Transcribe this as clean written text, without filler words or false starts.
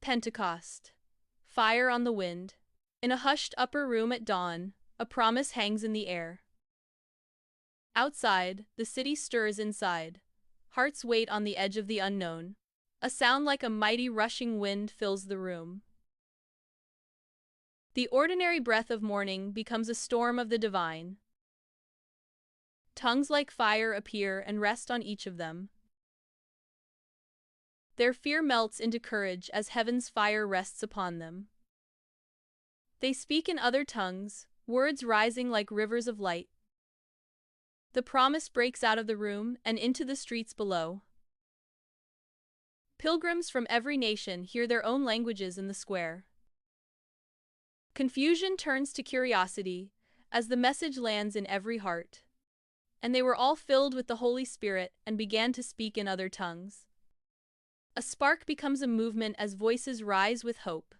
Pentecost. Fire on the wind. In a hushed upper room at dawn, a promise hangs in the air. Outside, the city stirs inside. Hearts wait on the edge of the unknown. A sound like a mighty rushing wind fills the room. The ordinary breath of morning becomes a storm of the divine. Tongues like fire appear and rest on each of them. Their fear melts into courage as heaven's fire rests upon them. They speak in other tongues, words rising like rivers of light. The promise breaks out of the room and into the streets below. Pilgrims from every nation hear their own languages in the square. Confusion turns to curiosity as the message lands in every heart. And they were all filled with the Holy Spirit and began to speak in other tongues. A spark becomes a movement as voices rise with hope.